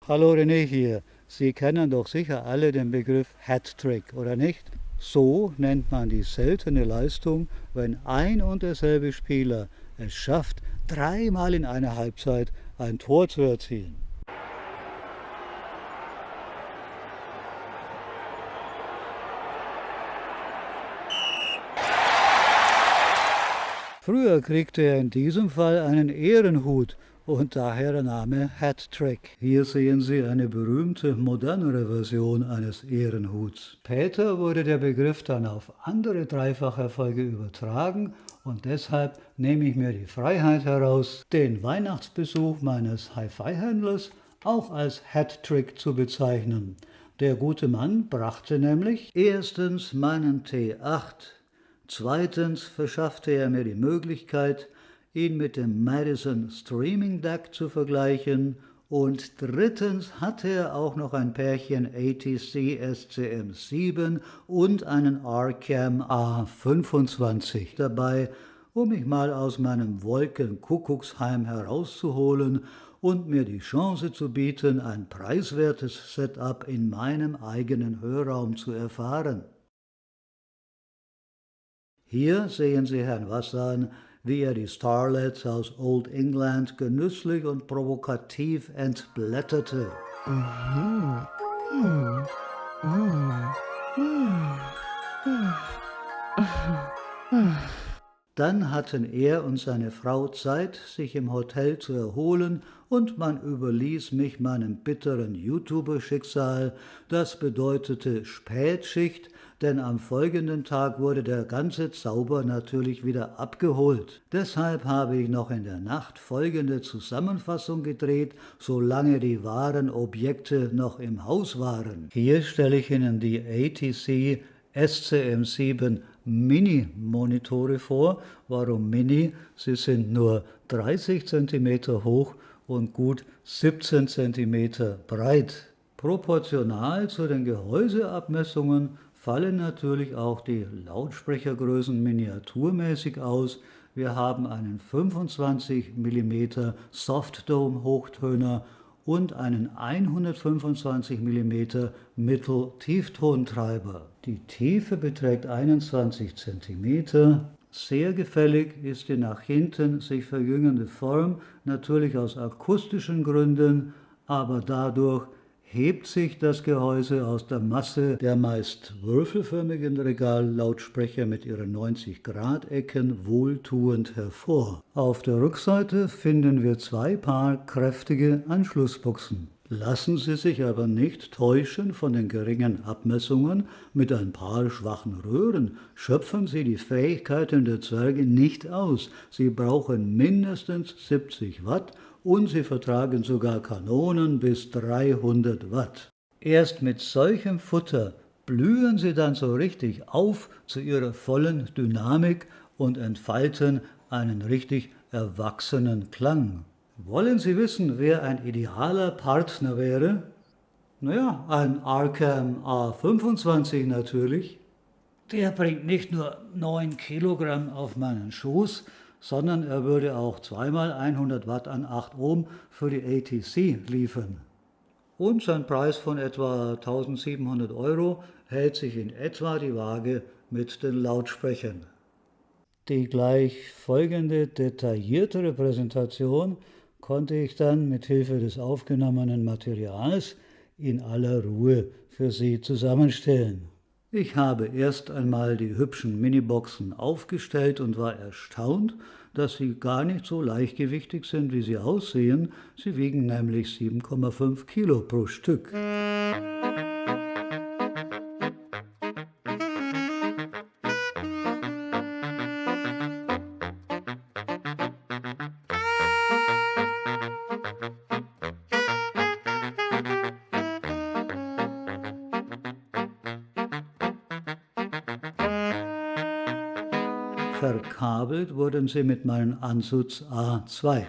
Hallo René hier. Sie kennen doch sicher alle den Begriff Hattrick, oder nicht? So nennt man die seltene Leistung, wenn ein und derselbe Spieler es schafft, dreimal in einer Halbzeit ein Tor zu erzielen. Früher kriegte er in diesem Fall einen Ehrenhut und daher der Name Hat-Trick. Hier sehen Sie eine berühmte, modernere Version eines Ehrenhuts. Später wurde der Begriff dann auf andere Dreifacherfolge übertragen und deshalb nehme ich mir die Freiheit heraus, den Weihnachtsbesuch meines Hi-Fi-Händlers auch als Hat-Trick zu bezeichnen. Der gute Mann brachte nämlich erstens meinen T8. Zweitens verschaffte er mir die Möglichkeit, ihn mit dem Madison Streaming Deck zu vergleichen. Und drittens hatte er auch noch ein Pärchen ATC SCM7 und einen Arcam A25 dabei, um mich mal aus meinem Wolkenkuckucksheim herauszuholen und mir die Chance zu bieten, ein preiswertes Setup in meinem eigenen Hörraum zu erfahren. Hier sehen Sie Herrn Wassan, wie er die Starlets aus Old England genüsslich und provokativ entblätterte. Dann hatten er und seine Frau Zeit, sich im Hotel zu erholen, und man überließ mich meinem bitteren YouTuber-Schicksal. Das bedeutete Spätschicht, denn am folgenden Tag wurde der ganze Zauber natürlich wieder abgeholt. Deshalb habe ich noch in der Nacht folgende Zusammenfassung gedreht, solange die wahren Objekte noch im Haus waren. Hier stelle ich Ihnen die ATC SCM7 Mini-Monitore vor. Warum Mini? Sie sind nur 30 cm hoch und gut 17 cm breit. Proportional zu den Gehäuseabmessungen fallen natürlich auch die Lautsprechergrößen miniaturmäßig aus. Wir haben einen 25 mm Softdome Hochtöner und einen 125 mm Mittel-Tieftontreiber. Die Tiefe beträgt 21 cm. Sehr gefällig ist die nach hinten sich verjüngende Form, natürlich aus akustischen Gründen, aber dadurch hebt sich das Gehäuse aus der Masse der meist würfelförmigen Regallautsprecher mit ihren 90-Grad-Ecken wohltuend hervor. Auf der Rückseite finden wir zwei Paar kräftige Anschlussbuchsen. Lassen Sie sich aber nicht täuschen von den geringen Abmessungen. Mit ein paar schwachen Röhren schöpfen Sie die Fähigkeiten der Zwerge nicht aus. Sie brauchen mindestens 70 Watt und sie vertragen sogar Kanonen bis 300 Watt. Erst mit solchem Futter blühen sie dann so richtig auf zu ihrer vollen Dynamik und entfalten einen richtig erwachsenen Klang. Wollen Sie wissen, wer ein idealer Partner wäre? Naja, ein Arcam A25 natürlich. Der bringt nicht nur 9 Kilogramm auf meinen Schoß, sondern er würde auch zweimal 100 Watt an 8 Ohm für die ATC liefern. Und sein Preis von etwa 1700 Euro hält sich in etwa die Waage mit den Lautsprechern. Die gleich folgende detailliertere Präsentation konnte ich dann mit Hilfe des aufgenommenen Materials in aller Ruhe für Sie zusammenstellen. Ich habe erst einmal die hübschen Miniboxen aufgestellt und war erstaunt, dass sie gar nicht so leichtgewichtig sind, wie sie aussehen. Sie wiegen nämlich 7,5 Kilo pro Stück. Verkabelt wurden sie mit meinem Ansatz A2.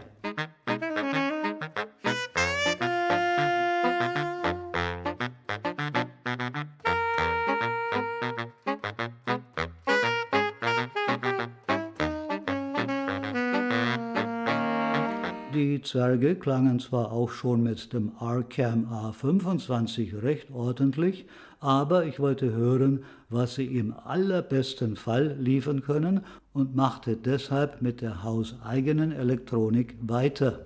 Die Zwerge klangen zwar auch schon mit dem Arcam A25 recht ordentlich, aber ich wollte hören, was sie im allerbesten Fall liefern können und machte deshalb mit der hauseigenen Elektronik weiter.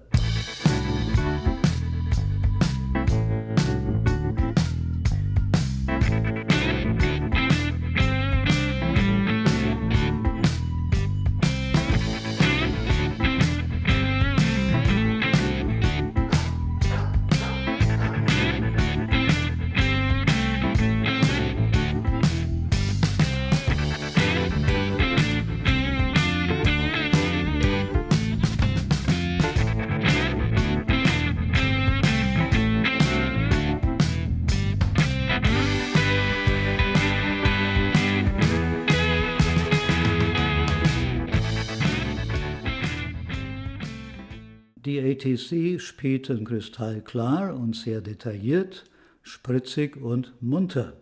Die ATC spielten kristallklar und sehr detailliert, spritzig und munter.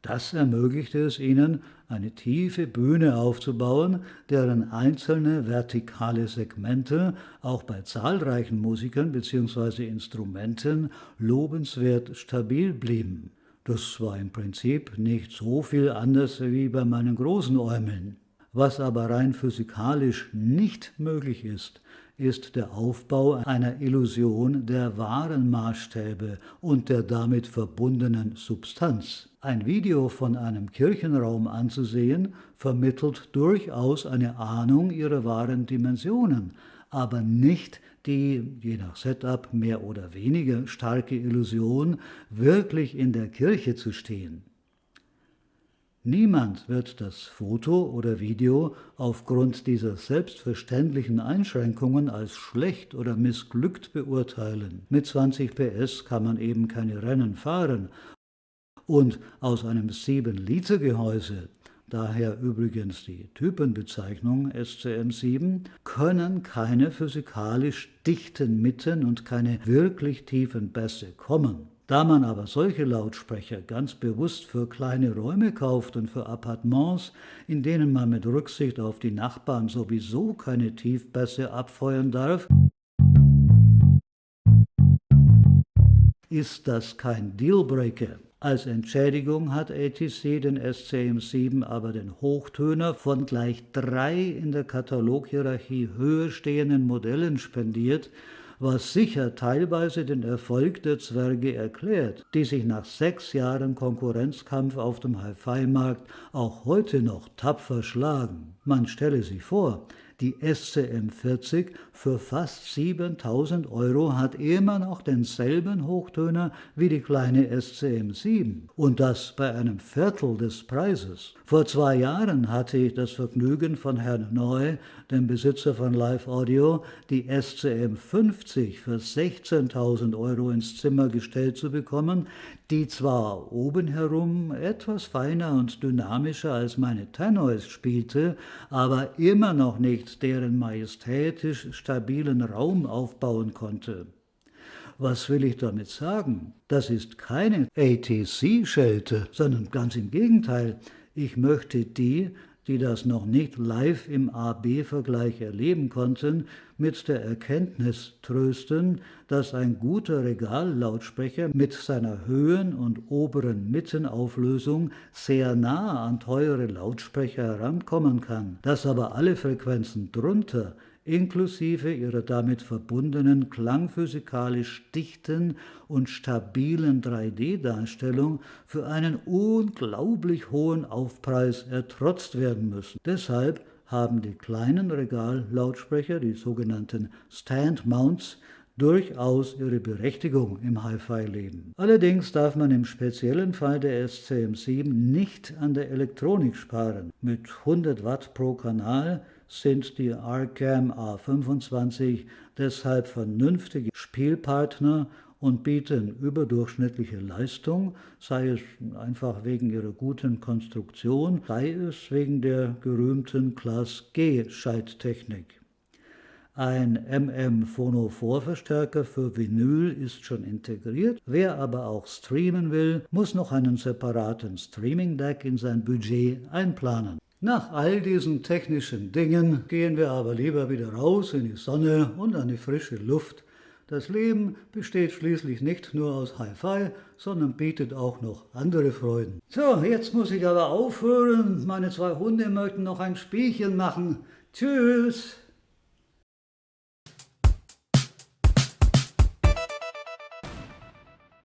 Das ermöglichte es ihnen, eine tiefe Bühne aufzubauen, deren einzelne vertikale Segmente auch bei zahlreichen Musikern bzw. Instrumenten lobenswert stabil blieben. Das war im Prinzip nicht so viel anders wie bei meinen großen Äumeln. Was aber rein physikalisch nicht möglich ist, ist der Aufbau einer Illusion der wahren Maßstäbe und der damit verbundenen Substanz. Ein Video von einem Kirchenraum anzusehen, vermittelt durchaus eine Ahnung ihrer wahren Dimensionen, aber nicht die, je nach Setup mehr oder weniger starke Illusion, wirklich in der Kirche zu stehen. Niemand wird das Foto oder Video aufgrund dieser selbstverständlichen Einschränkungen als schlecht oder missglückt beurteilen. Mit 20 PS kann man eben keine Rennen fahren. Und aus einem 7-Liter-Gehäuse, daher übrigens die Typenbezeichnung SCM7, können keine physikalisch dichten Mitten und keine wirklich tiefen Bässe kommen. Da man aber solche Lautsprecher ganz bewusst für kleine Räume kauft und für Appartements, in denen man mit Rücksicht auf die Nachbarn sowieso keine Tiefbässe abfeuern darf, ist das kein Dealbreaker. Als Entschädigung hat ATC den SCM7 aber den Hochtöner von gleich 3 in der Kataloghierarchie höher stehenden Modellen spendiert, was sicher teilweise den Erfolg der Zwerge erklärt, die sich nach 6 Jahren Konkurrenzkampf auf dem Hi-Fi-Markt auch heute noch tapfer schlagen. Man stelle sich vor, die SCM40 für fast 7.000 € hat immer noch denselben Hochtöner wie die kleine SCM7 und das bei einem Viertel des Preises. Vor 2 Jahren hatte ich das Vergnügen von Herrn Neu, dem Besitzer von Live Audio, die SCM50 für 16.000 € ins Zimmer gestellt zu bekommen, die zwar oben herum etwas feiner und dynamischer als meine Tannoys spielte, aber immer noch nicht deren majestätisch stabilen Raum aufbauen konnte. Was will ich damit sagen? Das ist keine ATC-Schelte, sondern ganz im Gegenteil. Ich möchte die das noch nicht live im A-B-Vergleich erleben konnten, mit der Erkenntnis trösten, dass ein guter Regallautsprecher mit seiner Höhen- und oberen Mittenauflösung sehr nah an teure Lautsprecher herankommen kann, dass aber alle Frequenzen drunter inklusive ihrer damit verbundenen klangphysikalisch dichten und stabilen 3D-Darstellung für einen unglaublich hohen Aufpreis ertrotzt werden müssen. Deshalb haben die kleinen Regallautsprecher, die sogenannten Stand-Mounts, durchaus ihre Berechtigung im Hi-Fi-Leben. Allerdings darf man im speziellen Fall der SCM7 nicht an der Elektronik sparen. Mit 100 Watt pro Kanal sind die Arcam A25 deshalb vernünftige Spielpartner und bieten überdurchschnittliche Leistung, sei es einfach wegen ihrer guten Konstruktion, sei es wegen der gerühmten Class G-Schalttechnik. Ein MM-Phono-Vorverstärker für Vinyl ist schon integriert. Wer aber auch streamen will, muss noch einen separaten Streaming-Deck in sein Budget einplanen. Nach all diesen technischen Dingen gehen wir aber lieber wieder raus in die Sonne und an die frische Luft. Das Leben besteht schließlich nicht nur aus Hi-Fi, sondern bietet auch noch andere Freuden. So, jetzt muss ich aber aufhören. Meine 2 Hunde möchten noch ein Spielchen machen. Tschüss!